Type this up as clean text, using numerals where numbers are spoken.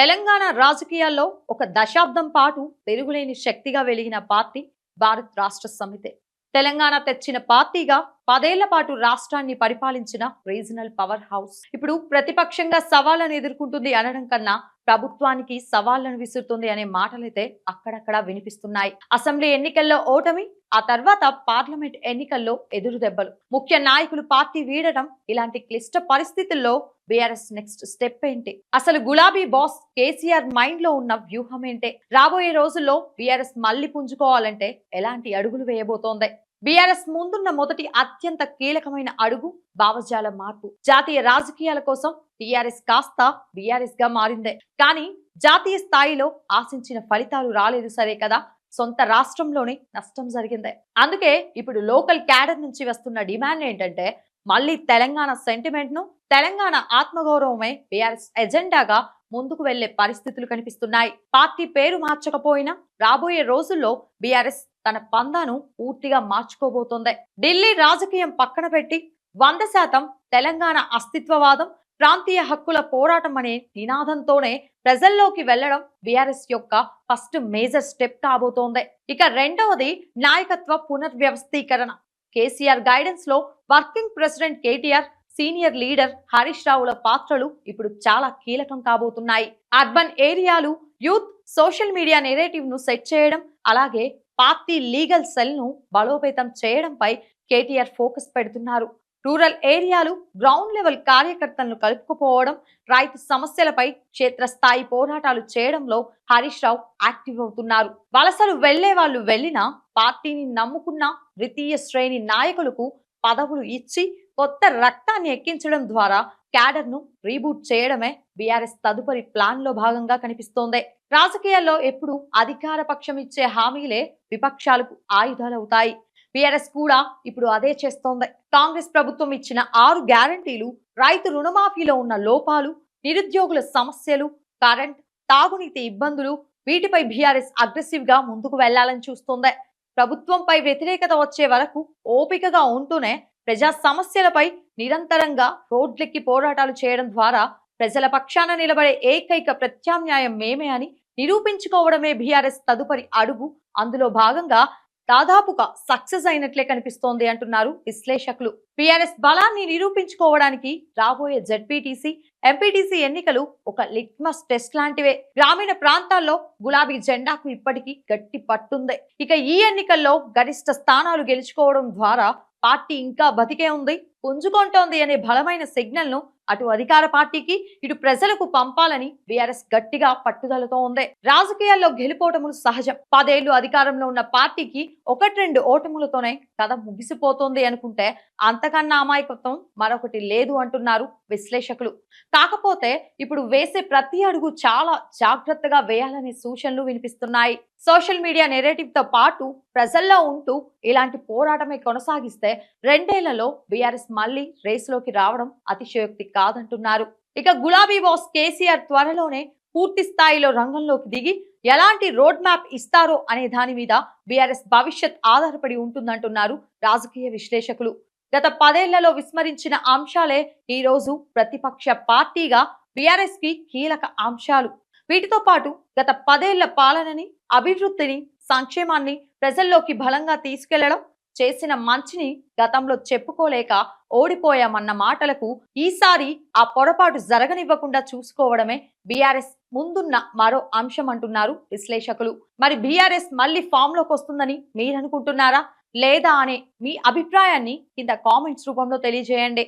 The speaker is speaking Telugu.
తెలంగాణ రాజకీయాల్లో ఒక దశాబ్దం పాటు తిరుగులేని శక్తిగా వెలిగిన పార్టీ భారత్ రాష్ట్ర సమితి. తెలంగాణ తెచ్చిన పార్టీగా 10 ఏళ్ల పాటు రాష్ట్రాన్ని పరిపాలించిన రీజనల్ పవర్ హౌస్ ఇప్పుడు ప్రతిపక్షంగా సవాళ్లను ఎదుర్కొంటుంది అనడం కన్నా ప్రభుత్వానికి సవాళ్లను విసురుతుంది అనే మాటలైతే అక్కడక్కడ వినిపిస్తున్నాయి. అసెంబ్లీ ఎన్నికల్లో ఓటమి, ఆ తర్వాత పార్లమెంట్ ఎన్నికల్లో ఎదురు దెబ్బలు, ముఖ్య నాయకులు పార్టీ వీడటం, ఇలాంటి క్లిష్ట పరిస్థితుల్లో బీఆర్ఎస్ నెక్స్ట్ స్టెప్ ఏంటి? అసలు గులాబీ బాస్ కేసీఆర్ మైండ్ లో ఉన్న వ్యూహం ఏంటి? రాబోయే రోజుల్లో బీఆర్ఎస్ మళ్లీ పుంజుకోవాలంటే ఎలాంటి అడుగులు వేయబోతోంది? బీఆర్ఎస్ ముందున్న మొదటి అత్యంత కీలకమైన అడుగు భావజాల మార్పు. జాతీయ రాజకీయాల కోసం టీఆర్ఎస్ కాస్త బీఆర్ఎస్ గా మారిందే కానీ జాతీయ స్థాయిలో ఆశించిన ఫలితాలు రాలేదు సరే కదా, సొంత రాష్ట్రంలోనే నష్టం జరిగింది. అందుకే ఇప్పుడు లోకల్ క్యాడర్ నుంచి వస్తున్న డిమాండ్ ఏంటంటే మళ్ళీ తెలంగాణ సెంటిమెంట్ ను, తెలంగాణ ఆత్మగౌరవమే బీఆర్ఎస్ ఎజెండాగా ముందుకు వెళ్లే పరిస్థితులు కనిపిస్తున్నాయి. పార్టీ పేరు మార్చకపోయినా రాబోయే రోజుల్లో బీఆర్ఎస్ తన పందాను పూర్తిగా మార్చుకోబోతోంది. ఢిల్లీ రాజకీయం పక్కన పెట్టి 100% తెలంగాణ అస్తిత్వవాదం, ప్రాంతీయ హక్కుల పోరాటం అనే నినాదంతోనే ప్రజల్లోకి వెళ్లడం బీఆర్ఎస్ యొక్క ఫస్ట్ మేజర్ స్టెప్ కాబోతోంది. ఇక రెండవది నాయకత్వ పునర్వ్యవస్థీకరణ. కేసీఆర్ గైడెన్స్ లో working president KTR, senior leader Harish Ravula పాత్రలు ఇప్పుడు చాలా కీలకం కాబోతున్నాయి. అర్బన్ ఏరియాలు, యూత్, సోషల్ మీడియా నెరేటివ్ ను సెట్ చేయడం, అలాగే పార్టీ లీగల్ సెల్ ను బలోపేతం చేయడంపై కేటీఆర్ ఫోకస్ పెడుతున్నారు. రూరల్ ఏరియాలు, గ్రౌండ్ లెవెల్ కార్యకర్తలను కలుపుకుపోవడం, రైతు సమస్యలపై క్షేత్రస్థాయి పోరాటాలు చేయడంలో హరీష్ రావు యాక్టివ్ అవుతున్నారు. వలసలు వెళ్లే వాళ్ళు వెళ్లినా పార్టీని నమ్ముకున్న ద్వితీయ శ్రేణి నాయకులకు పదవులు ఇచ్చి కొత్త రక్తాన్ని ఎక్కించడం ద్వారా క్యాడర్ ను రీబూట్ చేయడమే బీఆర్ఎస్ తదుపరి ప్లాన్ లో భాగంగా కనిపిస్తోంది. రాజకీయాల్లో ఎప్పుడు అధికార పక్షం ఇచ్చే హామీలే విపక్షాలకు ఆయుధాలవుతాయి. బీఆర్ఎస్ కూడా ఇప్పుడు అదే చేస్తోంది. కాంగ్రెస్ ప్రభుత్వం ఇచ్చిన 6 గ్యారంటీలు, రైతు రుణమాఫీలో ఉన్న లోపాలు, నిరుద్యోగుల సమస్యలు, కరెంట్, తాగునీటి ఇబ్బందులు, వీటిపై బీఆర్ఎస్ అగ్రెసివ్ గా ముందుకు వెళ్లాలని చూస్తోంది. ప్రభుత్వంపై వ్యతిరేకత వచ్చే వరకు ఓపికగా ఉంటూనే ప్రజా సమస్యలపై నిరంతరంగా రోడ్లెక్కి పోరాటాలు చేయడం ద్వారా ప్రజల పక్షాన నిలబడే ఏకైక ప్రత్యామ్నాయం మేమే అని నిరూపించుకోవడమే బీఆర్ఎస్ తదుపరి అడుగు. అందులో భాగంగా దాదాపుగా సక్సెస్ అయినట్లే కనిపిస్తోంది అంటున్నారు విశ్లేషకులు. బీఆర్ఎస్ బలాన్ని నిరూపించుకోవడానికి రాబోయే జెడ్పీటీసీ, ఎంపీటీసీ ఎన్నికలు ఒక లిట్మస్ టెస్ట్ లాంటివే. గ్రామీణ ప్రాంతాల్లో గులాబీ జెండాకు ఇప్పటికీ గట్టి పట్టుంది. ఇక ఈ ఎన్నికల్లో గరిష్ట స్థానాలు గెలుచుకోవడం ద్వారా పార్టీ ఇంకా బతికే ఉంది, పుంజుకుంటోంది అనే బలమైన సిగ్నల్ ను అటు అధికార పార్టీకి, ఇటు ప్రజలకు పంపాలని బీఆర్ఎస్ గట్టిగా పట్టుదలతో ఉంది. రాజకీయాల్లో గెలుపోటములు సహజం. 10 ఏళ్లు అధికారంలో ఉన్న పార్టీకి 1-2 ఓటములతోనే కథ ముగిసిపోతోంది అనుకుంటే అంతకన్నా అమాయకత్వం మరొకటి లేదు అంటున్నారు విశ్లేషకులు. కాకపోతే ఇప్పుడు వేసే ప్రతి అడుగు చాలా జాగ్రత్తగా వేయాలనే సూచనలు వినిపిస్తున్నాయి. సోషల్ మీడియా నెరేటివ్ తో పాటు ప్రజల్లో ఉంటూ ఇలాంటి పోరాటమే కొనసాగిస్తే 2 ఏళ్లలో బీఆర్ఎస్ మళ్లీ రేసులోకి రావడం అతిశయోక్తి కాదంటున్నారు. ఇక గులాబీ బాస్ కేసీఆర్ త్వరలోనే పూర్తి స్థాయిలో రంగంలోకి దిగి ఎలాంటి రోడ్ మ్యాప్ ఇస్తారో అనే దాని మీద బీఆర్ఎస్ భవిష్యత్ ఆధారపడి ఉంటుందంటున్నారు రాజకీయ విశ్లేషకులు. గత 10 ఏళ్లలో విస్మరించిన అంశాలే ఈ రోజు ప్రతిపక్ష పార్టీగా బీఆర్ఎస్ కి కీలక అంశాలు. వీటితో పాటు గత 10 ఏళ్ల పాలనని, అభివృద్ధిని, సంక్షేమాన్ని ప్రజల్లోకి బలంగా తీసుకెళ్లడం, చేసిన మంచిని గతంలో చెప్పుకోలేక ఓడిపోయామన్న మాటలకు ఈసారి ఆ పొరపాటు జరగనివ్వకుండా చూసుకోవడమే బీఆర్ఎస్ ముందున్న మరో అంశం అంటున్నారు విశ్లేషకులు. మరి బీఆర్ఎస్ మళ్ళీ ఫామ్ లోకి వస్తుందని మీరనుకుంటున్నారా లేదా అనే మీ అభిప్రాయాన్ని కింద కామెంట్స్ రూపంలో తెలియజేయండి.